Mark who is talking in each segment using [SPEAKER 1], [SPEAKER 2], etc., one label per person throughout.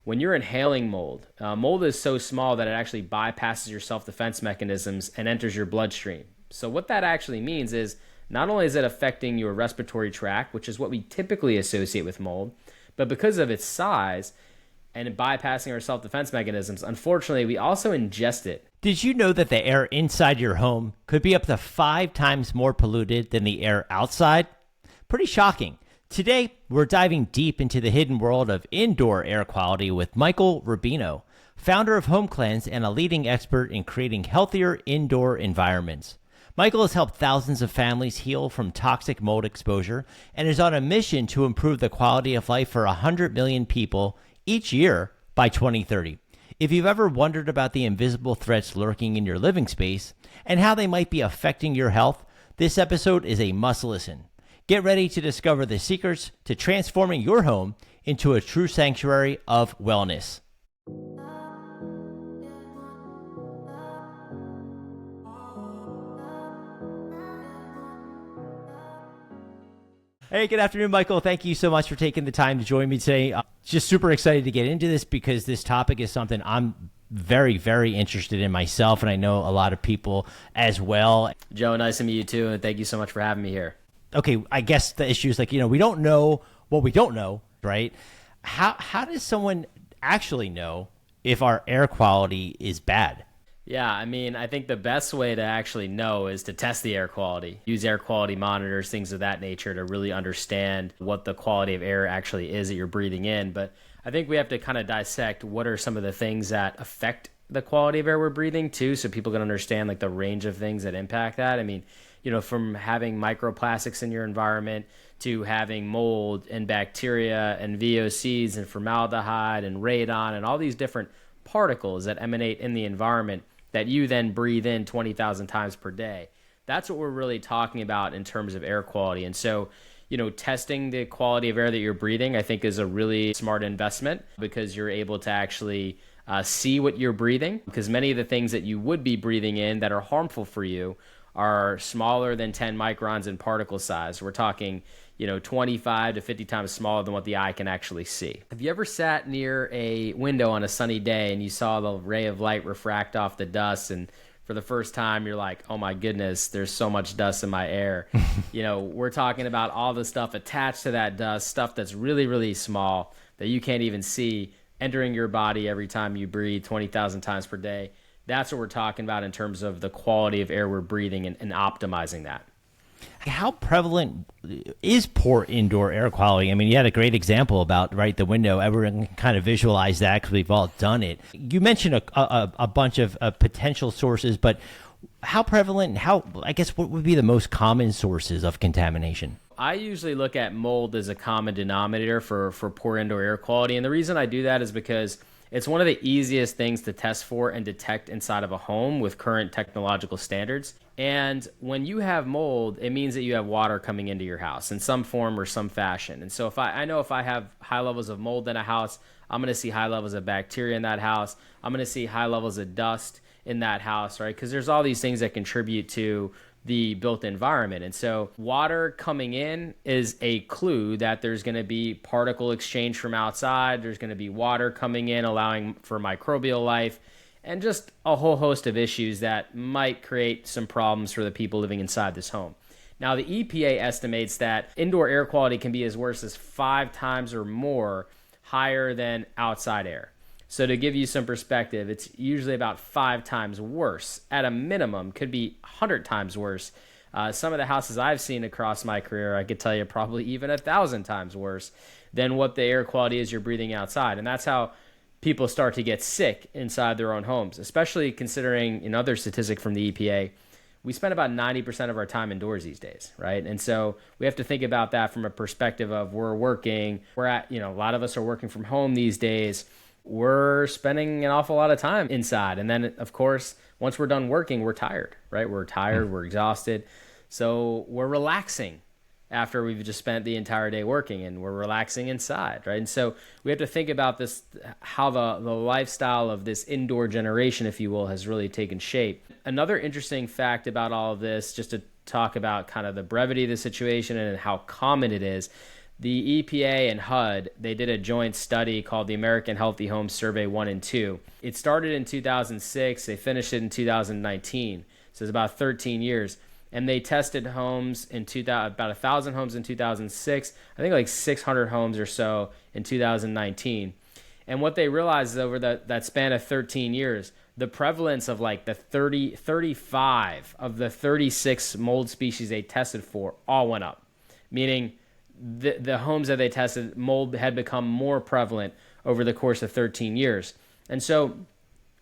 [SPEAKER 1] When you're inhaling mold, mold is so small that it actually bypasses your self-defense mechanisms and enters your bloodstream. So what that actually means is not only is it affecting your respiratory tract, which is what we typically associate with mold, but because of its size and it bypassing our self-defense mechanisms, unfortunately, we also ingest it.
[SPEAKER 2] Did you know that the air inside your home could be up to 5 times more polluted than the air outside? Pretty shocking. Today, we're diving deep into the hidden world of indoor air quality with Michael Rubino, founder of Home Cleanse and a leading expert in creating healthier indoor environments. Michael has helped thousands of families heal from toxic mold exposure and is on a mission to improve the quality of life for 100 million people each year by 2030. If you've ever wondered about the invisible threats lurking in your living space and how they might be affecting your health, this episode is a must listen. Get ready to discover the secrets to transforming your home into a true sanctuary of wellness. Hey, good afternoon, Michael. Thank you so much for taking the time to join me today. Just super excited to get into this because this topic is something I'm very, very interested in myself, and I know a lot of people as well.
[SPEAKER 1] Joe, nice to meet you too, and thank you so much for having me here.
[SPEAKER 2] Okay, I guess the issue is we don't know what we don't know, right? How does someone actually know if our air quality is bad?
[SPEAKER 1] Yeah, I think the best way to actually know is to test the air quality. Use air quality monitors, things of that nature to really understand what the quality of air actually is that you're breathing in. But I think we have to kind of dissect what are some of the things that affect the quality of air we're breathing too, so people can understand the range of things that impact that. From having microplastics in your environment to having mold and bacteria and VOCs and formaldehyde and radon and all these different particles that emanate in the environment that you then breathe in 20,000 times per day. That's what we're really talking about in terms of air quality. And so, testing the quality of air that you're breathing, I think is a really smart investment because you're able to actually see what you're breathing, because many of the things that you would be breathing in that are harmful for you are smaller than 10 microns in particle size. We're talking, 25 to 50 times smaller than what the eye can actually see. Have you ever sat near a window on a sunny day and you saw the ray of light refract off the dust, and for the first time you're like, oh my goodness, there's so much dust in my air. We're talking about all the stuff attached to that dust, stuff that's really, really small that you can't even see entering your body every time you breathe 20,000 times per day. That's what we're talking about in terms of the quality of air we're breathing and optimizing that.
[SPEAKER 2] How prevalent is poor indoor air quality? You had a great example about, the window. Everyone can kind of visualize that because we've all done it. You mentioned a bunch of potential sources, but how prevalent, what would be the most common sources of contamination?
[SPEAKER 1] I usually look at mold as a common denominator for poor indoor air quality. And the reason I do that is because it's one of the easiest things to test for and detect inside of a home with current technological standards. And when you have mold, it means that you have water coming into your house in some form or some fashion. And so if I know if I have high levels of mold in a house, I'm going to see high levels of bacteria in that house. I'm going to see high levels of dust in that house, right? Because there's all these things that contribute to the built environment. And so water coming in is a clue that there's going to be particle exchange from outside. There's going to be water coming in, allowing for microbial life, and just a whole host of issues that might create some problems for the people living inside this home. Now, the EPA estimates that indoor air quality can be as worse as 5 times or more higher than outside air. So to give you some perspective, it's usually about 5 times worse. At a minimum, could be 100 times worse. Some of the houses I've seen across my career, I could tell you probably even 1,000 times worse than what the air quality is you're breathing outside. And that's how people start to get sick inside their own homes, especially considering another statistic from the EPA. We spend about 90% of our time indoors these days, right? And so we have to think about that from a perspective of we're working. A lot of us are working from home these days. We're spending an awful lot of time inside. And then, of course, once we're done working, we're tired, right? We're tired, we're exhausted. So we're relaxing after we've just spent the entire day working, and we're relaxing inside, right? And so we have to think about this, how the lifestyle of this indoor generation, if you will, has really taken shape. Another interesting fact about all of this, just to talk about kind of the brevity of the situation and how common it is, The EPA and HUD, they did a joint study called the American Healthy Homes Survey 1 and 2. It started in 2006. They finished it in 2019. So it's about 13 years. And they tested homes in about 1,000 homes in 2006. I think like 600 homes or so in 2019. And what they realized is over that span of 13 years, the prevalence of like the 35 of the 36 mold species they tested for all went up, meaning the homes that they tested, mold had become more prevalent over the course of 13 years. And so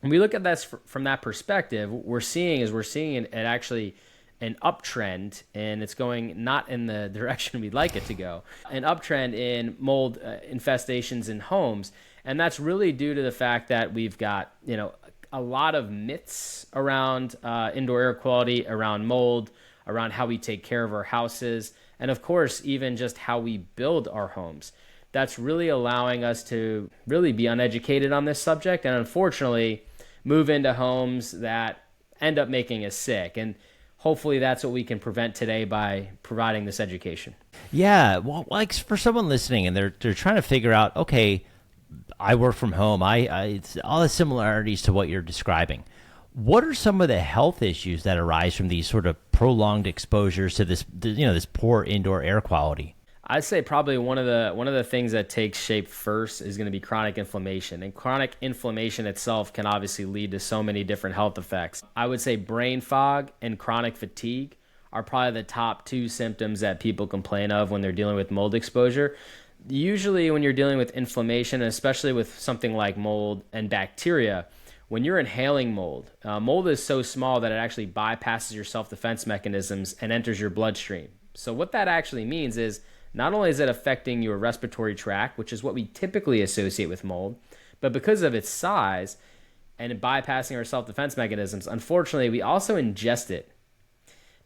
[SPEAKER 1] when we look at this from that perspective, we're seeing it actually an uptrend, and it's going not in the direction we'd like it to go, an uptrend in mold infestations in homes. And that's really due to the fact that we've got, a lot of myths around indoor air quality, around mold, around how we take care of our houses, and of course, even just how we build our homes. That's really allowing us to really be uneducated on this subject, and unfortunately, move into homes that end up making us sick. And hopefully that's what we can prevent today by providing this education.
[SPEAKER 2] Yeah, well, like for someone listening and they're trying to figure out, okay, I work from home. It's all the similarities to what you're describing. What are some of the health issues that arise from these sort of prolonged exposures to this poor indoor air quality?
[SPEAKER 1] I'd say probably one of the things that takes shape first is going to be chronic inflammation. And chronic inflammation itself can obviously lead to so many different health effects. I would say brain fog and chronic fatigue are probably the top two symptoms that people complain of when they're dealing with mold exposure. Usually when you're dealing with inflammation, especially with something like mold and bacteria, when you're inhaling mold, mold is so small that it actually bypasses your self-defense mechanisms and enters your bloodstream. So what that actually means is not only is it affecting your respiratory tract, which is what we typically associate with mold, but because of its size and it bypassing our self-defense mechanisms, unfortunately, we also ingest it.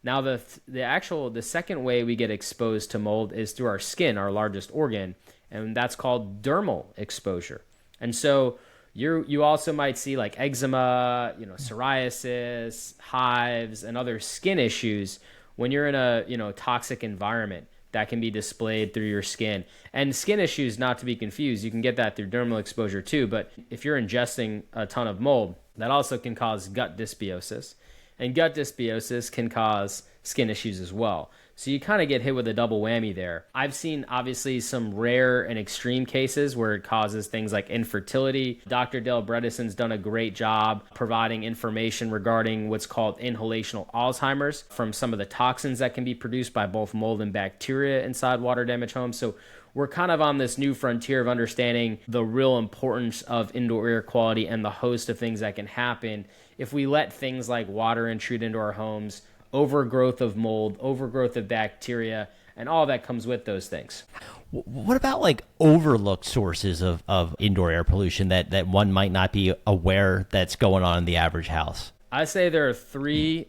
[SPEAKER 1] Now, the second way we get exposed to mold is through our skin, our largest organ, and that's called dermal exposure. And so you also might see like eczema, psoriasis, hives, and other skin issues when you're in a toxic environment that can be displayed through your skin. And skin issues, not to be confused, you can get that through dermal exposure too, but if you're ingesting a ton of mold, that also can cause gut dysbiosis. And gut dysbiosis can cause skin issues as well. So you kind of get hit with a double whammy there. I've seen obviously some rare and extreme cases where it causes things like infertility. Dr. Dale Bredesen's done a great job providing information regarding what's called inhalational Alzheimer's from some of the toxins that can be produced by both mold and bacteria inside water damaged homes. So we're kind of on this new frontier of understanding the real importance of indoor air quality and the host of things that can happen if we let things like water intrude into our homes, overgrowth of mold, overgrowth of bacteria, and all that comes with those things.
[SPEAKER 2] What about like overlooked sources of indoor air pollution that one might not be aware that's going on in the average house?
[SPEAKER 1] I say there are the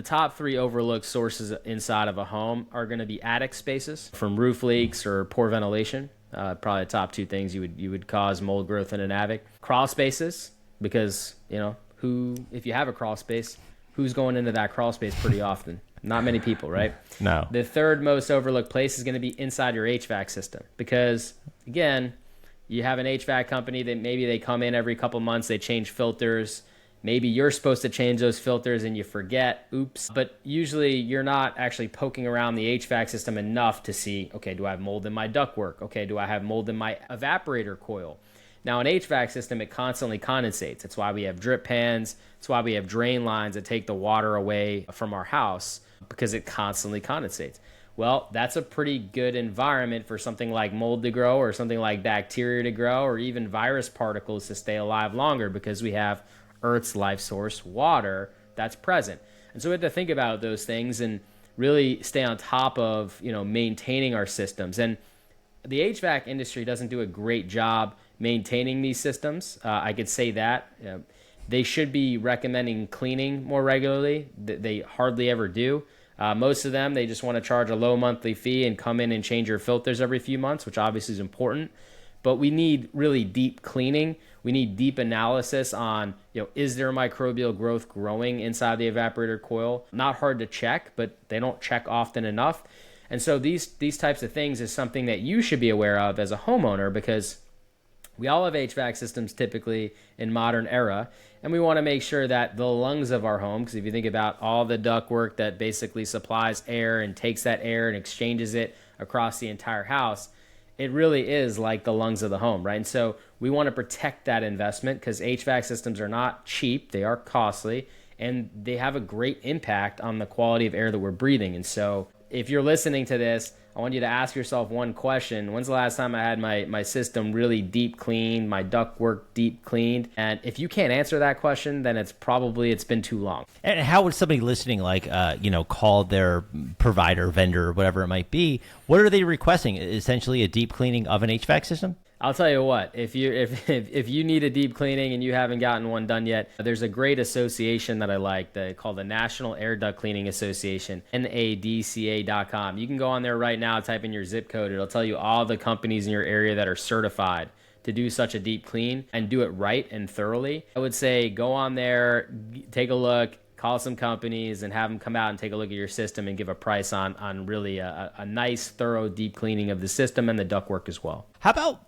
[SPEAKER 1] top three overlooked sources inside of a home are going to be attic spaces from roof leaks or poor ventilation. Probably the top two things you would cause mold growth in an attic. Crawl spaces, because if you have a crawl space, who's going into that crawl space pretty often? Not many people, right?
[SPEAKER 2] No.
[SPEAKER 1] The third most overlooked place is going to be inside your HVAC system, because again, you have an HVAC company that maybe they come in every couple months, they change filters. Maybe you're supposed to change those filters and you forget, oops. But usually you're not actually poking around the HVAC system enough to see, okay, do I have mold in my ductwork? Okay, do I have mold in my evaporator coil? Now, an HVAC system, it constantly condensates. That's why we have drip pans. That's why we have drain lines that take the water away from our house, because it constantly condensates. Well, that's a pretty good environment for something like mold to grow, or something like bacteria to grow, or even virus particles to stay alive longer, because we have Earth's life source, water, that's present. And so we have to think about those things and really stay on top of, maintaining our systems. And the HVAC industry doesn't do a great job maintaining these systems. I could say that. They should be recommending cleaning more regularly. They hardly ever do. Most of them, they just want to charge a low monthly fee and come in and change your filters every few months, which obviously is important. But we need really deep cleaning. We need deep analysis on, is there microbial growth growing inside the evaporator coil? Not hard to check, but they don't check often enough. And so these types of things is something that you should be aware of as a homeowner, because we all have HVAC systems typically in modern era, and we want to make sure that the lungs of our home, because if you think about all the ductwork that basically supplies air and takes that air and exchanges it across the entire house, it really is like the lungs of the home, right? And so we want to protect that investment, because HVAC systems are not cheap, they are costly, and they have a great impact on the quality of air that we're breathing. And so if you're listening to this, I want you to ask yourself one question. When's the last time I had my system really deep cleaned, my ductwork deep cleaned? And if you can't answer that question, then it's been too long.
[SPEAKER 2] And how would somebody listening, call their provider, vendor, whatever it might be? What are they requesting? Essentially a deep cleaning of an HVAC system?
[SPEAKER 1] I'll tell you what, if you need a deep cleaning and you haven't gotten one done yet, there's a great association that I like called the National Air Duct Cleaning Association, NADCA.com. You can go on there right now, type in your zip code. It'll tell you all the companies in your area that are certified to do such a deep clean and do it right and thoroughly. I would say go on there, take a look, call some companies and have them come out and take a look at your system and give a price on really a nice, thorough deep cleaning of the system and the ductwork as well.
[SPEAKER 2] How about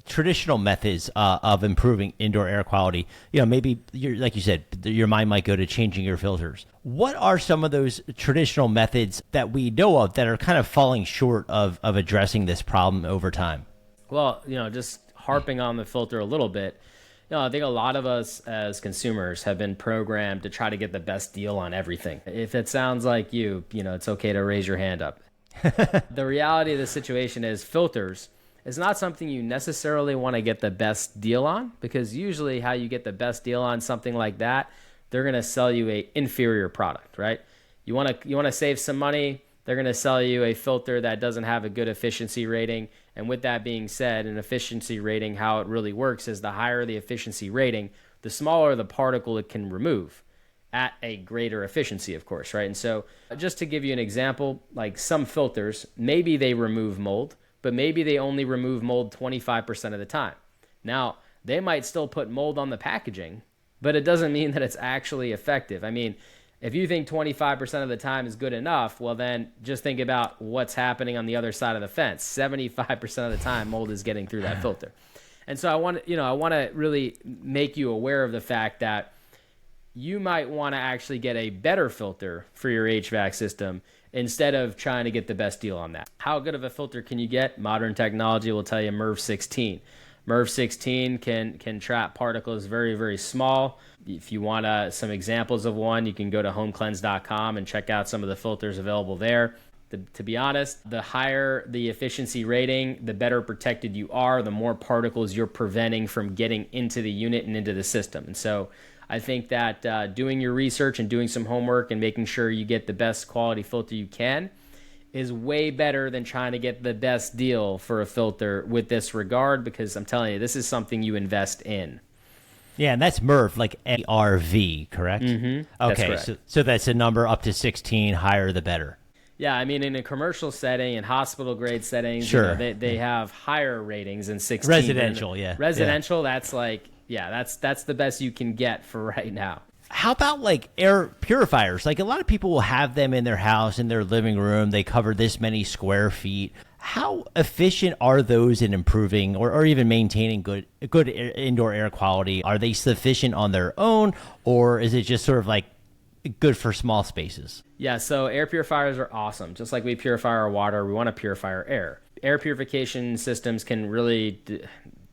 [SPEAKER 2] traditional methods of improving indoor air quality? Maybe like you said, your mind might go to changing your filters. What are some of those traditional methods that we know of that are kind of falling short of addressing this problem over time?
[SPEAKER 1] Well, just harping on the filter a little bit, I think a lot of us as consumers have been programmed to try to get the best deal on everything. If it sounds like it's okay to raise your hand up. The reality of the situation is filters is not something you necessarily want to get the best deal on, because usually how you get the best deal on something like that, they're going to sell you a inferior product, right? You want to save some money, they're going to sell you a filter that doesn't have a good efficiency rating. And with that being said, an efficiency rating, how it really works is the higher the efficiency rating, the smaller the particle it can remove at a greater efficiency, of course, right? And so just to give you an example, like some filters, maybe they remove mold, but maybe they only remove mold 25% of the time. Now, they might still put mold on the packaging, but it doesn't mean that it's actually effective. I mean, if you think 25% of the time is good enough, well then just think about what's happening on the other side of the fence. 75% of the time mold is getting through that filter. And so I want to really make you aware of the fact that you might want to actually get a better filter for your HVAC system instead of trying to get the best deal on that. How good of a filter can you get? Modern technology will tell you MERV 16. MERV 16 can trap particles very, very small. If you want some examples of one, you can go to homecleanse.com and check out some of the filters available there. To be honest, the higher the efficiency rating, the better protected you are, the more particles you're preventing from getting into the unit and into the system. And so I think that doing your research and doing some homework and making sure you get the best quality filter you can is way better than trying to get the best deal for a filter with this regard, because I'm telling you, this is something you invest in.
[SPEAKER 2] Yeah, and that's MERV, like ARV, correct?
[SPEAKER 1] Mm-hmm.
[SPEAKER 2] Okay,
[SPEAKER 1] that's correct.
[SPEAKER 2] So that's a number up to 16, higher the better.
[SPEAKER 1] Yeah, I mean, in a commercial setting, in hospital grade settings,
[SPEAKER 2] sure,
[SPEAKER 1] they have higher ratings than 16.
[SPEAKER 2] Residential, yeah.
[SPEAKER 1] Residential, that's like, that's the best you can get for right now.
[SPEAKER 2] How about like air purifiers? Like a lot of people will have them in their house, in their living room. They cover this many square feet. How efficient are those in improving or even maintaining good indoor air quality? Are they sufficient on their own, or is it just sort of like good for small spaces?
[SPEAKER 1] Yeah, so air purifiers are awesome. Just like we purify our water, we want to purify our air. Air purification systems can really,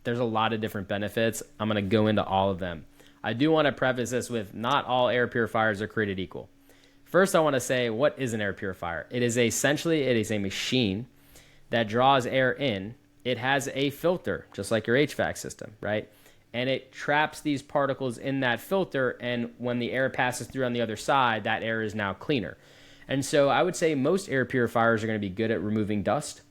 [SPEAKER 1] there's a lot of different benefits. I'm going to go into all of them. I do want to preface this with not all air purifiers are created equal. First, I want to say, what is an air purifier? It is a machine that draws air in. It has a filter, just like your HVAC system, right? And it traps these particles in that filter, and when the air passes through on the other side, that air is now cleaner. And so I would say most air purifiers are going to be good at removing dust.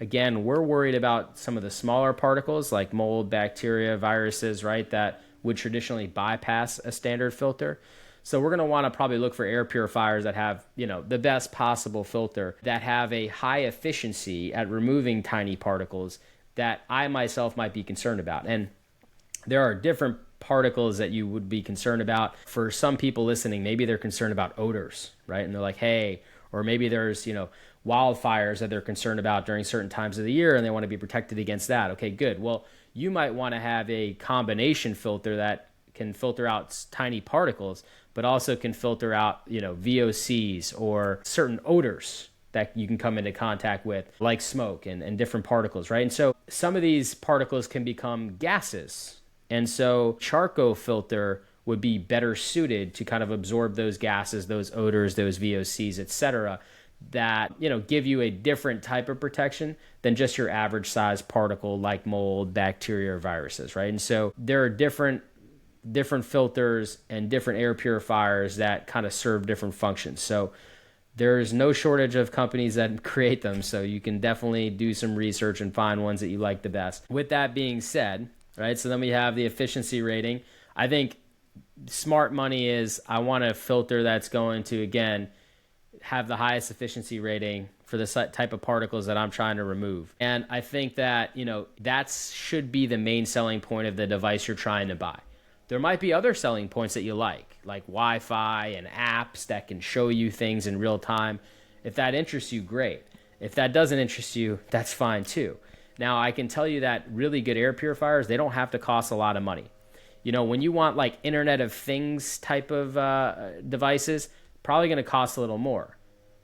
[SPEAKER 1] Again, we're worried about some of the smaller particles like mold, bacteria, viruses, right, that would traditionally bypass a standard filter. So we're going to want to probably look for air purifiers that have, the best possible filter, that have a high efficiency at removing tiny particles that I myself might be concerned about. And there are different particles that you would be concerned about. For some people listening, maybe they're concerned about odors, right? And they're like, hey, or maybe there's, wildfires that they're concerned about during certain times of the year and they want to be protected against that. Okay, good. Well, you might want to have a combination filter that can filter out tiny particles, but also can filter out, VOCs or certain odors that you can come into contact with, like smoke and different particles, right? And so some of these particles can become gases. And so charcoal filter would be better suited to kind of absorb those gases, those odors, those VOCs, et cetera, that, give you a different type of protection than just your average size particle like mold, bacteria, or viruses, right? And so there are different filters and different air purifiers that kind of serve different functions. So there's no shortage of companies that create them, so you can definitely do some research and find ones that you like the best. With that being said, right, so then we have the efficiency rating. I think smart money is I want a filter that's going to, again, have the highest efficiency rating for the type of particles that I'm trying to remove. And I think that, that should be the main selling point of the device you're trying to buy. There might be other selling points that you like Wi-Fi and apps that can show you things in real time. If that interests you, great. If that doesn't interest you, that's fine too. Now, I can tell you that really good air purifiers, they don't have to cost a lot of money. When you want like Internet of Things type of devices, probably going to cost a little more.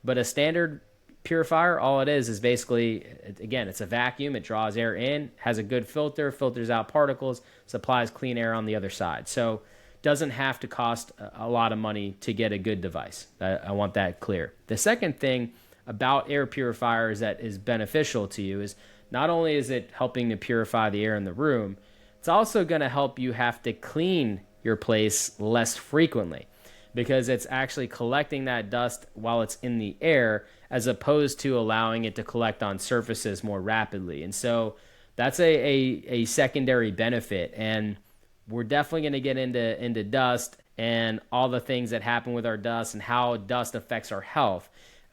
[SPEAKER 1] But a standard purifier, all it is basically, again, it's a vacuum. It draws air in, has a good filter, filters out particles, supplies clean air on the other side. So doesn't have to cost a lot of money to get a good device. I want that clear. The second thing about air purifiers that is beneficial to you is not only is it helping to purify the air in the room, it's also going to help you have to clean your place less frequently, because it's actually collecting that dust while it's in the air as opposed to allowing it to collect on surfaces more rapidly. And so that's a secondary benefit. And we're definitely going to get into dust and all the things that happen with our dust and how dust affects our health,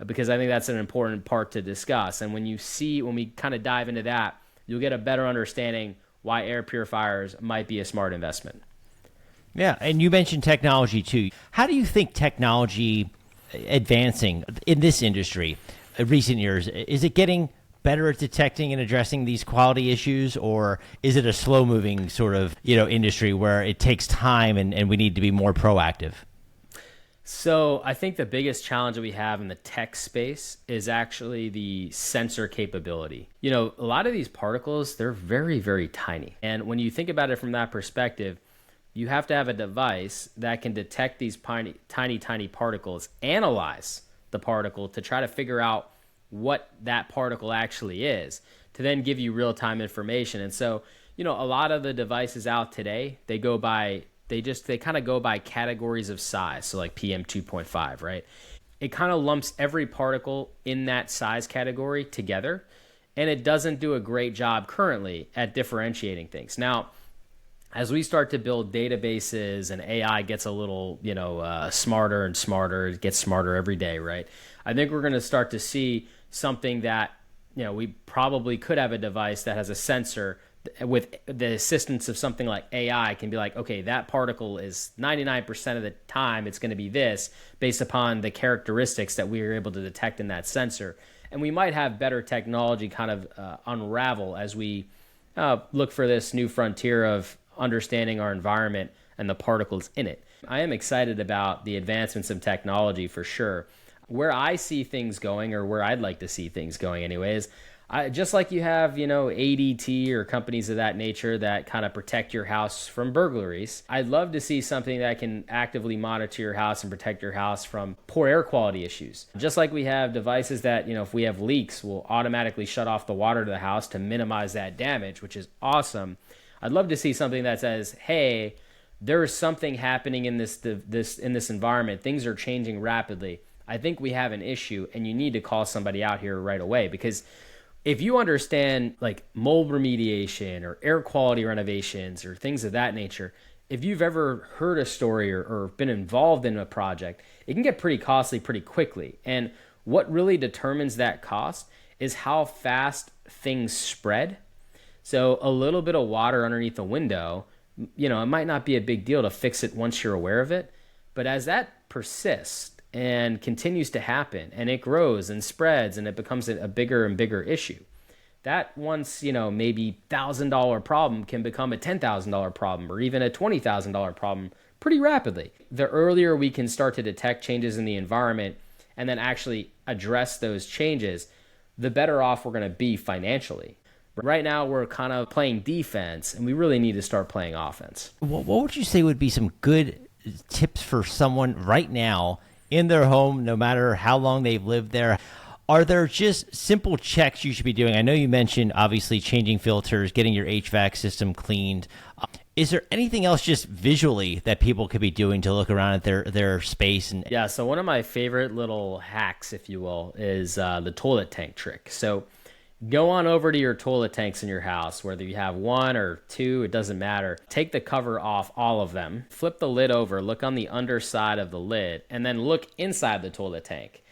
[SPEAKER 1] because I think that's an important part to discuss. And when we kind of dive into that, you'll get a better understanding why air purifiers might be a smart investment.
[SPEAKER 2] Yeah, and you mentioned technology too. How do you think technology advancing in this industry in recent years, is it getting better at detecting and addressing these quality issues, or is it a slow-moving sort of industry where it takes time and we need to be more proactive?
[SPEAKER 1] So I think the biggest challenge that we have in the tech space is actually the sensor capability. A lot of these particles, they're very, very tiny. And when you think about it from that perspective, you have to have a device that can detect these tiny particles, analyze the particle to try to figure out what that particle actually is, to then give you real-time information. And so, a lot of the devices out today, they kind of go by categories of size. So like PM 2.5, right? It kind of lumps every particle in that size category together, and it doesn't do a great job currently at differentiating things. Now, as we start to build databases and AI gets a little, smarter and smarter, it gets smarter every day, right? I think we're going to start to see something that, we probably could have a device that has a sensor with the assistance of something like AI can be like, okay, that particle is 99% of the time it's going to be this based upon the characteristics that we are able to detect in that sensor. And we might have better technology kind of unravel as we look for this new frontier of understanding our environment and the particles in it. I am excited about the advancements of technology for sure. Where I see things going, or where I'd like to see things going anyways, just like you have, ADT or companies of that nature that kind of protect your house from burglaries, I'd love to see something that can actively monitor your house and protect your house from poor air quality issues. Just like we have devices that, if we have leaks, will automatically shut off the water to the house to minimize that damage, which is awesome. I'd love to see something that says, hey, there's something happening in this environment. Things are changing rapidly. I think we have an issue and you need to call somebody out here right away, because if you understand like mold remediation or air quality renovations or things of that nature, if you've ever heard a story or been involved in a project, it can get pretty costly pretty quickly. And what really determines that cost is how fast things spread. So a little bit of water underneath the window, it might not be a big deal to fix it once you're aware of it. But as that persists and continues to happen, and it grows and spreads, and it becomes a bigger and bigger issue. That once, maybe $1,000 problem can become a $10,000 problem, or even a $20,000 problem pretty rapidly. The earlier we can start to detect changes in the environment and then actually address those changes, the better off we're going to be financially. Right now, we're kind of playing defense, and we really need to start playing offense.
[SPEAKER 2] What would you say would be some good tips for someone right now in their home, no matter how long they've lived there? Are there just simple checks you should be doing? I know you mentioned, obviously, changing filters, getting your HVAC system cleaned. Is there anything else just visually that people could be doing to look around at their space?
[SPEAKER 1] Yeah, so one of my favorite little hacks, if you will, is the toilet tank trick. So go on over to your toilet tanks in your house, whether you have one or two, it doesn't matter. Take the cover off all of them, flip the lid over, look on the underside of the lid, and then look inside the toilet tank.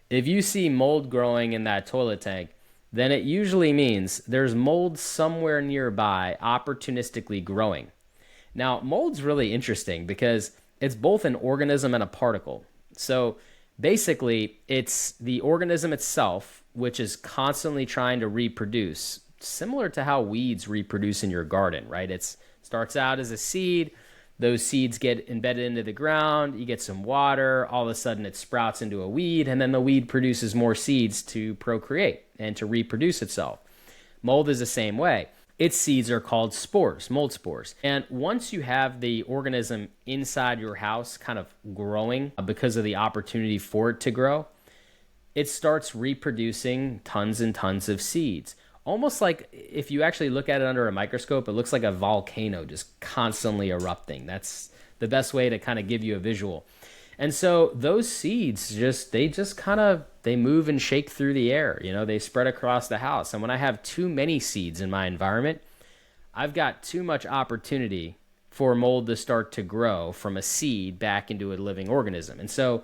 [SPEAKER 1] If you see mold growing in that toilet tank, then it usually means there's mold somewhere nearby opportunistically growing. Now, mold's really interesting because it's both an organism and a particle. So basically, it's the organism itself, which is constantly trying to reproduce, similar to how weeds reproduce in your garden, right? It starts out as a seed. Those seeds get embedded into the ground. You get some water. All of a sudden, it sprouts into a weed, and then the weed produces more seeds to procreate and to reproduce itself. Mold is the same way. Its seeds are called spores, mold spores. And once you have the organism inside your house kind of growing because of the opportunity for it to grow, it starts reproducing tons and tons of seeds. Almost like if you actually look at it under a microscope, it looks like a volcano just constantly erupting. That's the best way to kind of give you a visual. And so those seeds they move and shake through the air. They spread across the house. And when I have too many seeds in my environment, I've got too much opportunity for mold to start to grow from a seed back into a living organism. And so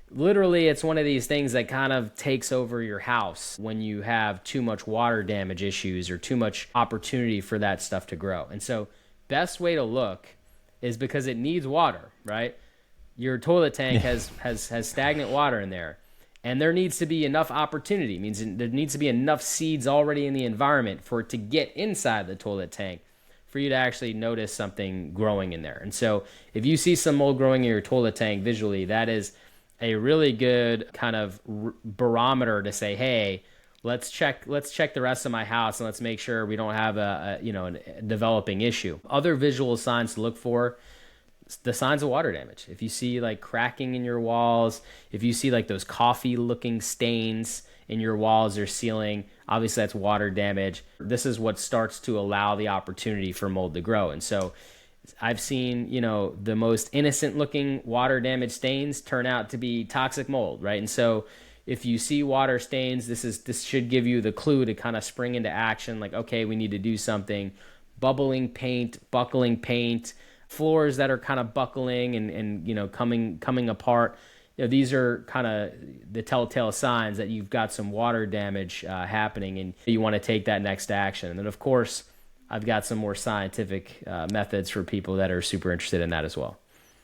[SPEAKER 1] literally, it's one of these things that kind of takes over your house when you have too much water damage issues or too much opportunity for that stuff to grow. And so best way to look is because it needs water, right? Your toilet tank has stagnant water in there, and there needs to be enough opportunity. It means there needs to be enough seeds already in the environment for it to get inside the toilet tank for you to actually notice something growing in there. And so if you see some mold growing in your toilet tank visually, that is a really good kind of barometer to say, hey, let's check the rest of my house and let's make sure we don't have a developing issue. Other visual signs to look for, the signs of water damage. If you see like cracking in your walls, if you see like those coffee looking stains in your walls or ceiling, obviously that's water damage. This is what starts to allow the opportunity for mold to grow. And so I've seen, the most innocent looking water damage stains turn out to be toxic mold, right? And so if you see water stains, this should give you the clue to kind of spring into action, like, okay, we need to do something. Bubbling paint, buckling paint, floors that are kind of buckling and coming apart. These are kind of the telltale signs that you've got some water damage happening, and you want to take that next action. And then, of course, I've got some more scientific methods for people that are super interested in that as well.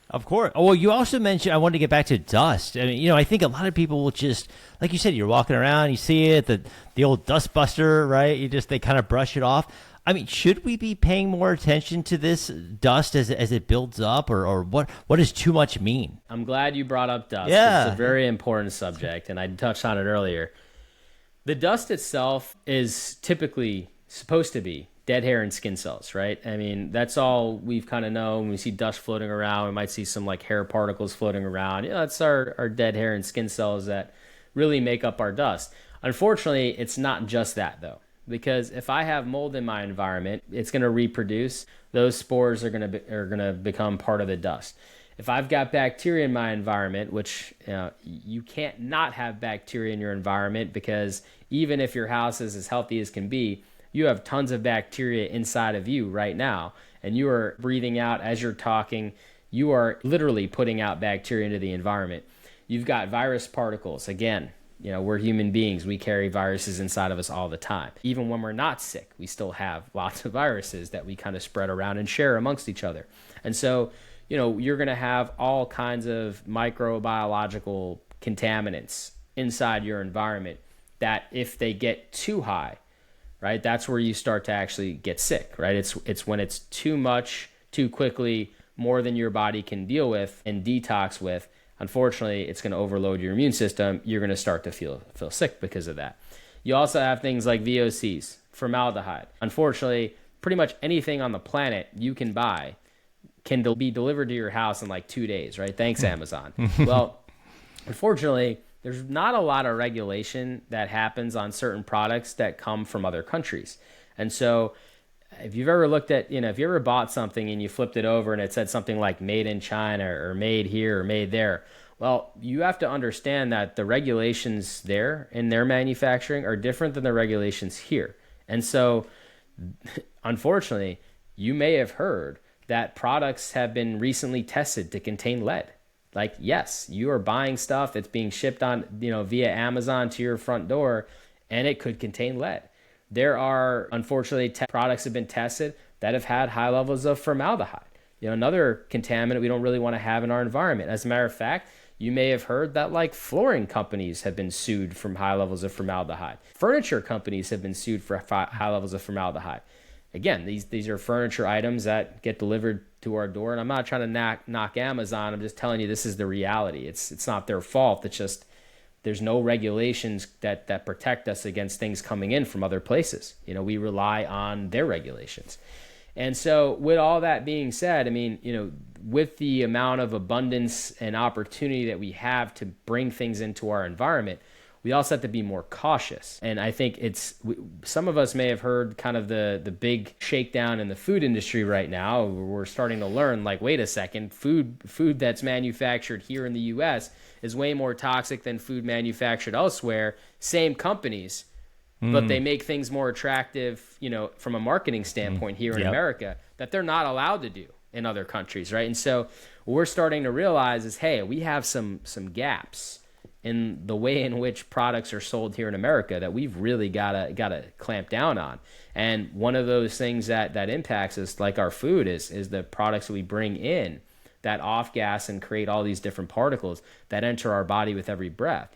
[SPEAKER 2] Of course. Oh, well, you also mentioned, I wanted to get back to dust. I mean, I think a lot of people will just, like you said, you're walking around, you see it, the old dust buster, right? They kind of brush it off. I mean, should we be paying more attention to this dust as it builds up, or what does too much mean?
[SPEAKER 1] I'm glad you brought up dust.
[SPEAKER 2] Yeah.
[SPEAKER 1] It's a very important subject, and I touched on it earlier. The dust itself is typically supposed to be dead hair and skin cells, right? I mean, that's all we've kind of known. When we see dust floating around, we might see some like hair particles floating around. That's our dead hair and skin cells that really make up our dust. Unfortunately, it's not just that though, because if I have mold in my environment, it's going to reproduce. Those spores are going to become part of the dust. If I've got bacteria in my environment, which you can't not have bacteria in your environment, because even if your house is as healthy as can be, you have tons of bacteria inside of you right now, and you are breathing out as you're talking. You are literally putting out bacteria into the environment. You've got virus particles. Again, we're human beings. We carry viruses inside of us all the time. Even when we're not sick, we still have lots of viruses that we kind of spread around and share amongst each other. And so, you're going to have all kinds of microbiological contaminants inside your environment that if they get too high, right, that's where you start to actually get sick, right? It's when it's too much, too quickly, more than your body can deal with and detox with. Unfortunately, it's going to overload your immune system. You're going to start to feel sick because of that. You also have things like VOCs, formaldehyde. Unfortunately, pretty much anything on the planet you can buy can be delivered to your house in like 2 days, right? Thanks, Amazon. Well, unfortunately, there's not a lot of regulation that happens on certain products that come from other countries. And so if you've ever looked at, if you ever bought something and you flipped it over and it said something like made in China or made here or made there, well, you have to understand that the regulations there in their manufacturing are different than the regulations here. And so, unfortunately, you may have heard that products have been recently tested to contain lead. Like, yes, you are buying stuff, it's being shipped on, via Amazon to your front door, and it could contain lead. There are, unfortunately, products have been tested that have had high levels of formaldehyde, another contaminant we don't really want to have in our environment. As a matter of fact, you may have heard that like flooring companies have been sued from high levels of formaldehyde. Furniture companies have been sued for high levels of formaldehyde. Again, these are furniture items that get delivered to our door, and I'm not trying to knock Amazon. I'm just telling you this is the reality. It's not their fault. It's just there's no regulations that protect us against things coming in from other places. We rely on their regulations. And so with all that being said, I mean, with the amount of abundance and opportunity that we have to bring things into our environment, we also have to be more cautious. And I think some of us may have heard kind of the big shakedown in the food industry right now. We're starting to learn, like, wait a second, food that's manufactured here in the US is way more toxic than food manufactured elsewhere. Same companies, but they make things more attractive, from a marketing standpoint here in America that they're not allowed to do in other countries, right? And so what we're starting to realize is, hey, we have some gaps in the way in which products are sold here in America that we've really gotta clamp down on. And one of those things that impacts us, like our food, is the products that we bring in that off gas and create all these different particles that enter our body with every breath.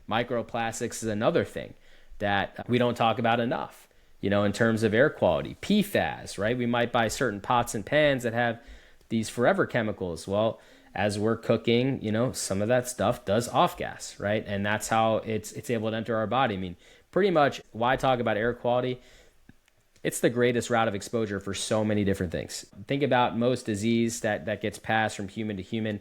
[SPEAKER 1] Microplastics is another thing that we don't talk about enough, in terms of air quality. PFAS, right? We might buy certain pots and pans that have these forever chemicals. Well, as we're cooking, some of that stuff does off gas, right? And that's how it's able to enter our body. I mean, pretty much why talk about air quality? It's the greatest route of exposure for so many different things. Think about most disease that gets passed from human to human.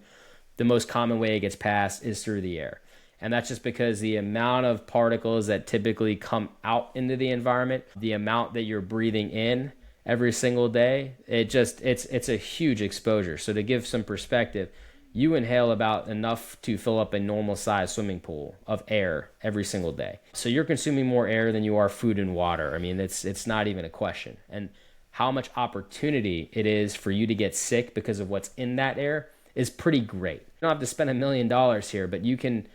[SPEAKER 1] The most common way it gets passed is through the air. And that's just because the amount of particles that typically come out into the environment, the amount that you're breathing in every single day, it's a huge exposure. So to give some perspective, you inhale about enough to fill up a normal size swimming pool of air every single day. So you're consuming more air than you are food and water. I mean, it's not even a question. And how much opportunity it is for you to get sick because of what's in that air is pretty great. You don't have to spend $1 million here, but you can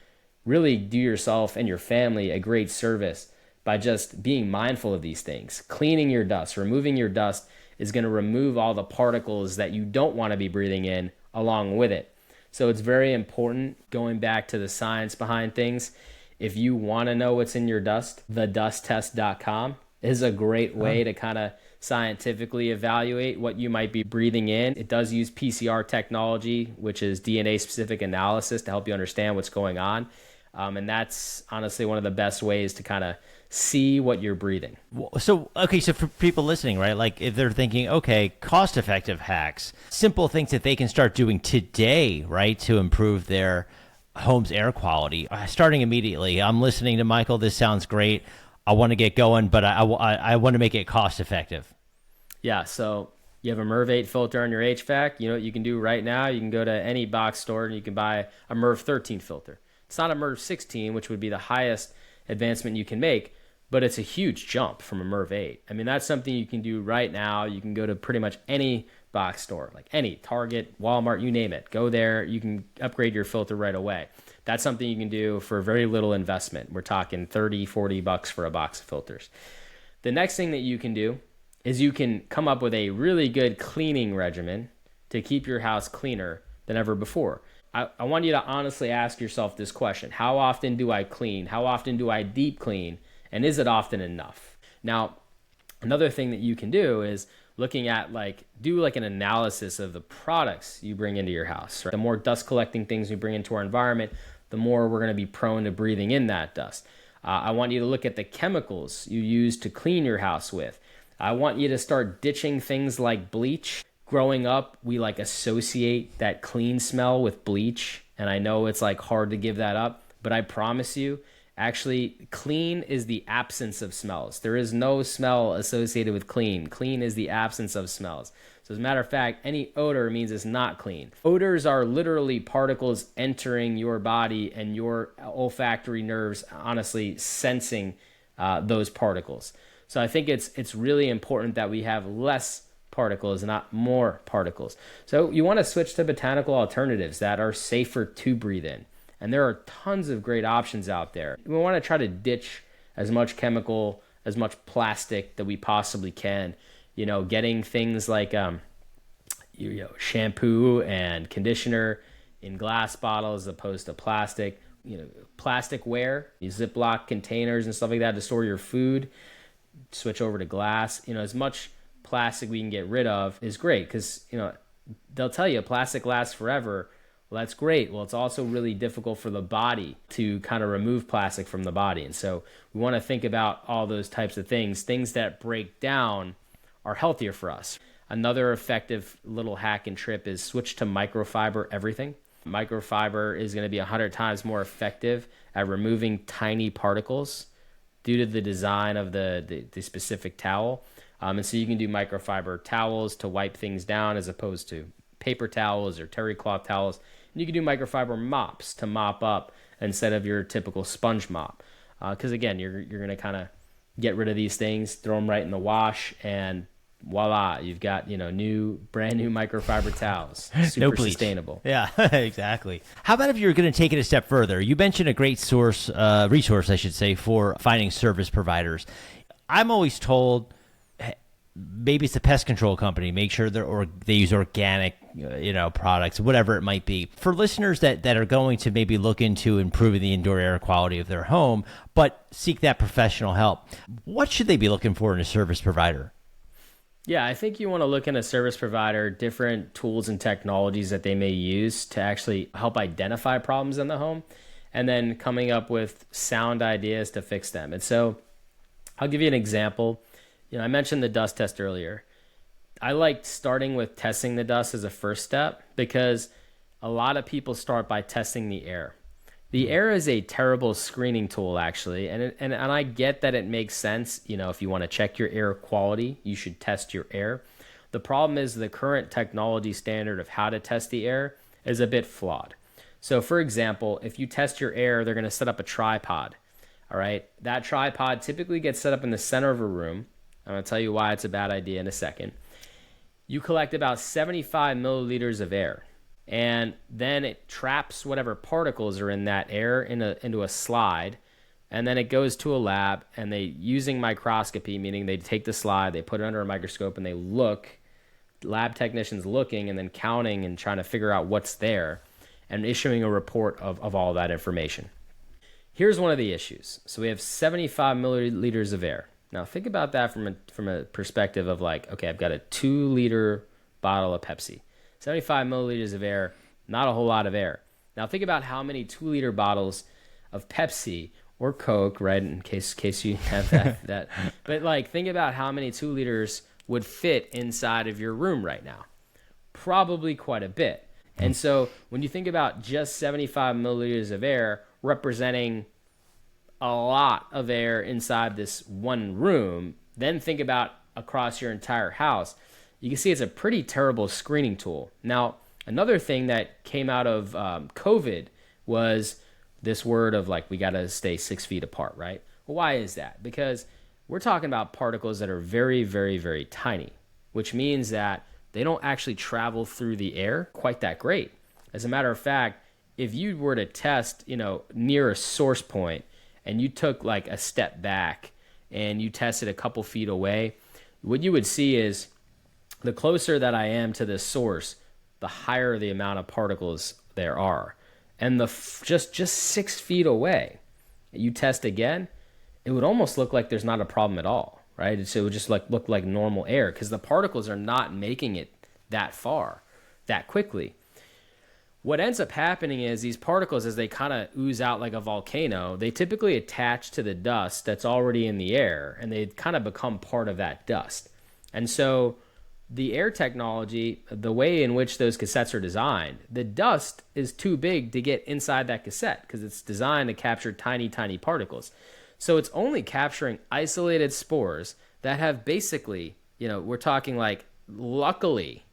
[SPEAKER 1] really do yourself and your family a great service by just being mindful of these things. Cleaning your dust, removing your dust is going to remove all the particles that you don't want to be breathing in along with it. So it's very important, going back to the science behind things. If you want to know what's in your dust, thedusttest.com is a great way to kind of scientifically evaluate what you might be breathing in. It does use PCR technology, which is DNA-specific analysis, to help you understand what's going on. And that's honestly one of the best ways to kind of see what you're breathing.
[SPEAKER 2] So for people listening, right, like if they're thinking, okay, cost-effective hacks, simple things that they can start doing today, right, to improve their home's air quality, starting immediately. I'm listening to Michael. This sounds great. I want to get going, but I want to make it cost-effective.
[SPEAKER 1] Yeah, so you have a MERV 8 filter on your HVAC. You know what you can do right now? You can go to any box store and you can buy a MERV 13 filter. It's not a MERV 16, which would be the highest advancement you can make, but it's a huge jump from a MERV 8. I mean, that's something you can do right now. You can go to pretty much any box store, like any Target, Walmart, you name it. Go there. You can upgrade your filter right away. That's something you can do for very little investment. We're talking $30-$40 for a box of filters. The next thing that you can do is you can come up with a really good cleaning regimen to keep your house cleaner than ever before. I want you to honestly ask yourself this question. How often do I clean? How often do I deep clean? And is it often enough? Now, another thing that you can do is looking at do an analysis of the products you bring into your house. Right? The more dust collecting things we bring into our environment, the more we're going to be prone to breathing in that dust. I want you to look at the chemicals you use to clean your house with. I want you to start ditching things like bleach. Growing up, we associate that clean smell with bleach. And I know it's hard to give that up, but I promise you, actually, clean is the absence of smells. There is no smell associated with clean. Clean is the absence of smells. So as a matter of fact, any odor means it's not clean. Odors are literally particles entering your body and your olfactory nerves, honestly, sensing those particles. So I think it's really important that we have less particles, not more particles. So you want to switch to botanical alternatives that are safer to breathe in. And there are tons of great options out there. We want to try to ditch as much chemical, as much plastic that we possibly can. Getting things like shampoo and conditioner in glass bottles as opposed to plastic. Plasticware, Ziploc containers and stuff like that to store your food. Switch over to glass. As much plastic we can get rid of is great because they'll tell you plastic lasts forever. Well, that's great. Well, it's also really difficult for the body to kind of remove plastic from the body. And so we want to think about all those types of things. Things that break down are healthier for us. Another effective little hack and trip is switch to microfiber everything. Microfiber is going to be 100 times more effective at removing tiny particles due to the design of the specific towel. And so you can do microfiber towels to wipe things down as opposed to paper towels or terry cloth towels. And you can do microfiber mops to mop up instead of your typical sponge mop. Because again, you're going to kind of get rid of these things, throw them right in the wash, and voila, you've got brand new microfiber towels. Super
[SPEAKER 2] No bleach.
[SPEAKER 1] Sustainable.
[SPEAKER 2] Yeah, exactly. How about if you're going to take it a step further? You mentioned a great resource, I should say, for finding service providers. I'm always told, maybe it's a pest control company. Make sure they use organic, products, whatever it might be. For listeners that are going to maybe look into improving the indoor air quality of their home, but seek that professional help, what should they be looking for in a service provider?
[SPEAKER 1] Yeah, I think you want to look in a service provider, different tools and technologies that they may use to actually help identify problems in the home, and then coming up with sound ideas to fix them. And so I'll give you an example. I mentioned the dust test earlier. I like starting with testing the dust as a first step because a lot of people start by testing the air. The air is a terrible screening tool, actually, and I get that it makes sense. If you want to check your air quality, you should test your air. The problem is the current technology standard of how to test the air is a bit flawed. So, for example, if you test your air, they're going to set up a tripod. All right, that tripod typically gets set up in the center of a room. I'm going to tell you why it's a bad idea in a second. You collect about 75 milliliters of air, and then it traps whatever particles are in that air into a slide, and then it goes to a lab, and using microscopy, meaning they take the slide, they put it under a microscope, and they look, lab technicians looking and then counting and trying to figure out what's there and issuing a report of all that information. Here's one of the issues. So we have 75 milliliters of air. Now think about that from a perspective of okay, I've got a 2-liter bottle of Pepsi. 75 milliliters of air, not a whole lot of air. Now think about how many 2-liter bottles of Pepsi or Coke, right, in case you have that. But think about how many 2 liters would fit inside of your room right now. Probably quite a bit. And so when you think about just 75 milliliters of air representing a lot of air inside this one room, then think about across your entire house, you can see it's a pretty terrible screening tool. Now, another thing that came out of COVID was this word of we got to stay 6 feet apart, right? Well, why is that? Because we're talking about particles that are very, very, very tiny, which means that they don't actually travel through the air quite that great. As a matter of fact, if you were to test, near a source point, and you took a step back and you tested a couple feet away, what you would see is the closer that I am to this source, the higher the amount of particles there are. And just 6 feet away, you test again, it would almost look like there's not a problem at all, right? So it would just look like normal air because the particles are not making it that far, that quickly. What ends up happening is these particles, as they kind of ooze out like a volcano, they typically attach to the dust that's already in the air, and they kind of become part of that dust. And so the air technology, the way in which those cassettes are designed, the dust is too big to get inside that cassette because it's designed to capture tiny, tiny particles. So it's only capturing isolated spores that have basically, we're talking like luckily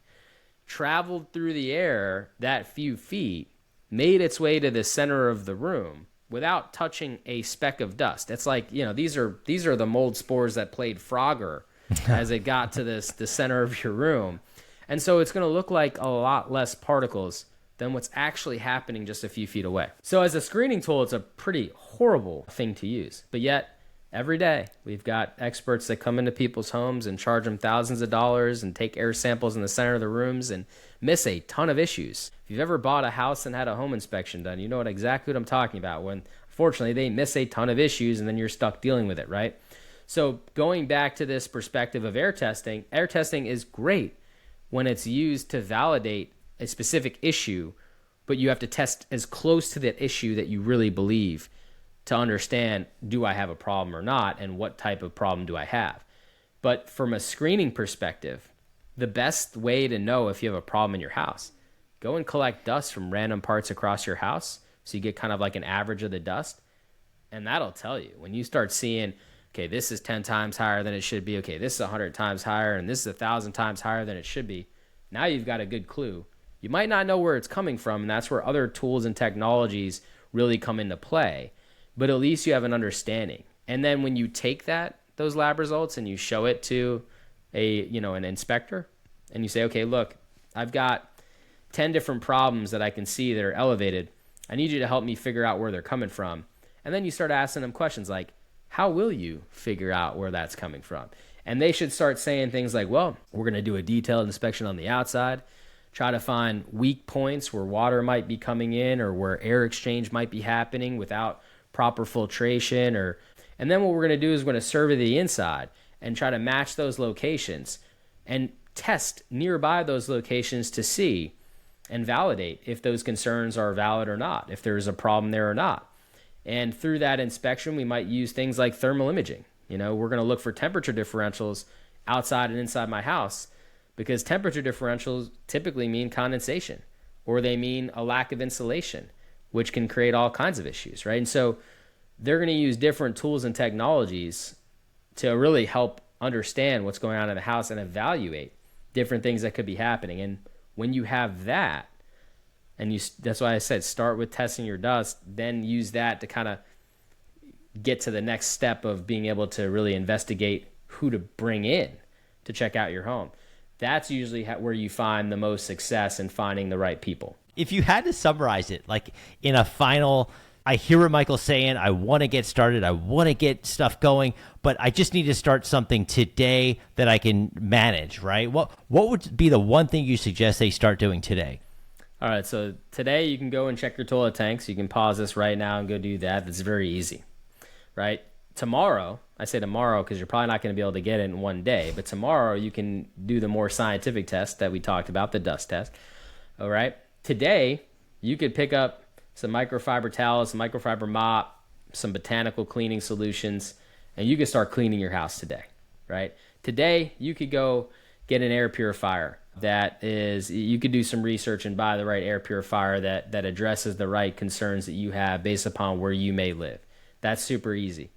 [SPEAKER 1] traveled through the air that few feet, made its way to the center of the room without touching a speck of dust. It's like, these are the mold spores that played Frogger as it got to the center of your room. And so it's going to look like a lot less particles than what's actually happening just a few feet away. So as a screening tool, it's a pretty horrible thing to use. But yet, every day, we've got experts that come into people's homes and charge them thousands of dollars and take air samples in the center of the rooms and miss a ton of issues. If you've ever bought a house and had a home inspection done, you know exactly what I'm talking about. When, unfortunately, they miss a ton of issues and then you're stuck dealing with it, right? So going back to this perspective of air testing is great when it's used to validate a specific issue, but you have to test as close to that issue that you really believe to understand, do I have a problem or not, and what type of problem do I have? But from a screening perspective, the best way to know if you have a problem in your house, go and collect dust from random parts across your house so you get kind of like an average of the dust, and that'll tell you. When you start seeing, okay, this is 10 times higher than it should be, okay, this is 100 times higher, and this is 1,000 times higher than it should be, now you've got a good clue. You might not know where it's coming from, and that's where other tools and technologies really come into play. But at least you have an understanding. And then when you take those lab results and you show it to an inspector and you say, okay, look, I've got 10 different problems that I can see that are elevated. I need you to help me figure out where they're coming from. And then you start asking them questions like, how will you figure out where that's coming from? And they should start saying things like, well, we're going to do a detailed inspection on the outside, try to find weak points where water might be coming in or where air exchange might be happening without proper filtration, and then what we're going to do is we're going to survey the inside and try to match those locations and test nearby those locations to see and validate if those concerns are valid or not, if there's a problem there or not. And through that inspection, we might use things like thermal imaging. We're going to look for temperature differentials outside and inside my house because temperature differentials typically mean condensation or they mean a lack of insulation, which can create all kinds of issues, right? And so they're going to use different tools and technologies to really help understand what's going on in the house and evaluate different things that could be happening. And when you have that, that's why I said start with testing your dust, then use that to kind of get to the next step of being able to really investigate who to bring in to check out your home. That's usually where you find the most success in finding the right people.
[SPEAKER 2] If you had to summarize it, like in a final, I hear what Michael's saying, I want to get started, I want to get stuff going, but I just need to start something today that I can manage, right? What would be the one thing you suggest they start doing today?
[SPEAKER 1] All right, so today you can go and check your toilet tanks. You can pause this right now and go do that. That's very easy, right? Tomorrow, I say tomorrow because you're probably not going to be able to get it in one day, but tomorrow you can do the more scientific test that we talked about, the dust test, all right? Today, you could pick up some microfiber towels, some microfiber mop, some botanical cleaning solutions, and you can start cleaning your house today, right? Today, you could go get an air purifier you could do some research and buy the right air purifier that addresses the right concerns that you have based upon where you may live. That's super easy.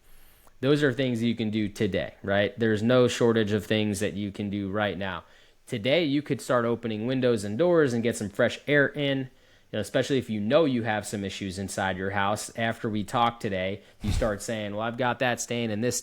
[SPEAKER 1] Those are things you can do today, right? There's no shortage of things that you can do right now. Today, you could start opening windows and doors and get some fresh air in, especially if you have some issues inside your house. After we talk today, you start saying, well, I've got that stain and this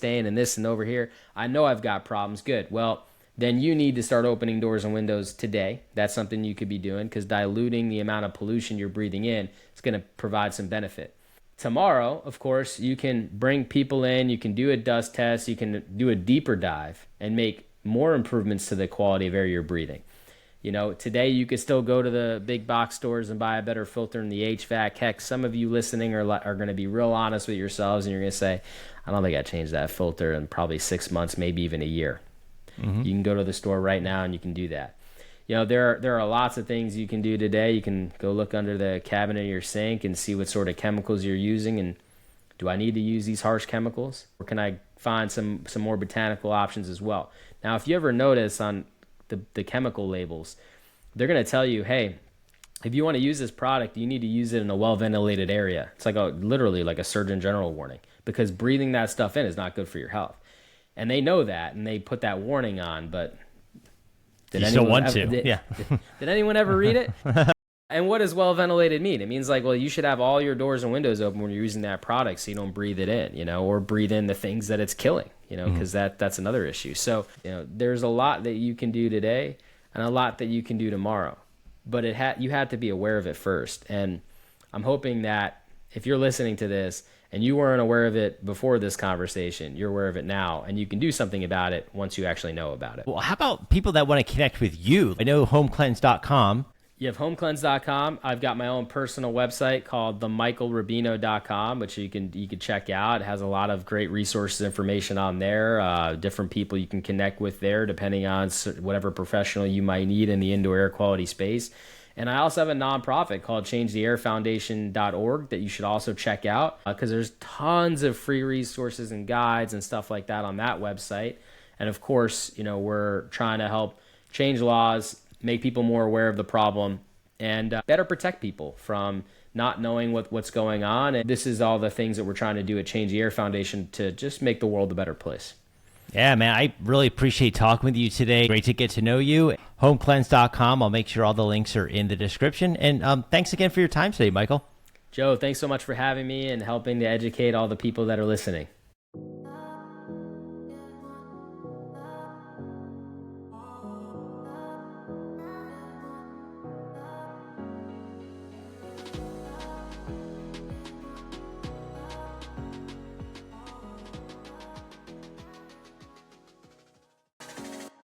[SPEAKER 1] and over here. I know I've got problems. Good. Well, then you need to start opening doors and windows today. That's something you could be doing because diluting the amount of pollution you're breathing in is going to provide some benefit. Tomorrow, of course, you can bring people in, you can do a dust test, you can do a deeper dive and make more improvements to the quality of air you're breathing. Today you could still go to the big box stores and buy a better filter in the HVAC. Heck, some of you listening are going to be real honest with yourselves, and you're going to say, I don't think I changed that filter in probably 6 months, maybe even a year. Mm-hmm. You can go to the store right now and you can do that. There are lots of things you can do today. You can go look under the cabinet of your sink and see what sort of chemicals you're using, and do I need to use these harsh chemicals, or can I find some more botanical options as well? Now, if you ever notice on the chemical labels, they're going to tell you, hey, if you want to use this product, you need to use it in a well-ventilated area. It's like literally like a Surgeon General warning, because breathing that stuff in is not good for your health. And they know that, and they put that warning on, but did anyone ever read it? And what does well-ventilated mean? It means like, well, you should have all your doors and windows open when you're using that product so you don't breathe it in, or breathe in the things that it's killing, because that's another issue. So, there's a lot that you can do today and a lot that you can do tomorrow. But you had to be aware of it first. And I'm hoping that if you're listening to this and you weren't aware of it before this conversation, you're aware of it now, and you can do something about it once you actually know about it.
[SPEAKER 2] Well, how about people that want to connect with you? I know homecleanse.com.
[SPEAKER 1] You have homecleanse.com. I've got my own personal website called themichaelrubino.com, which you can check out. It has a lot of great resources, information on there, different people you can connect with there, depending on whatever professional you might need in the indoor air quality space. And I also have a nonprofit called changetheairfoundation.org that you should also check out, because there's tons of free resources and guides and stuff like that on that website. And of course, we're trying to help change laws, make people more aware of the problem, and better protect people from not knowing what's going on. And this is all the things that we're trying to do at Change the Air Foundation to just make the world a better place.
[SPEAKER 2] Yeah, man, I really appreciate talking with you today. Great to get to know you. Homecleanse.com. I'll make sure all the links are in the description. And thanks again for your time today, Michael.
[SPEAKER 1] Joe, thanks so much for having me and helping to educate all the people that are listening.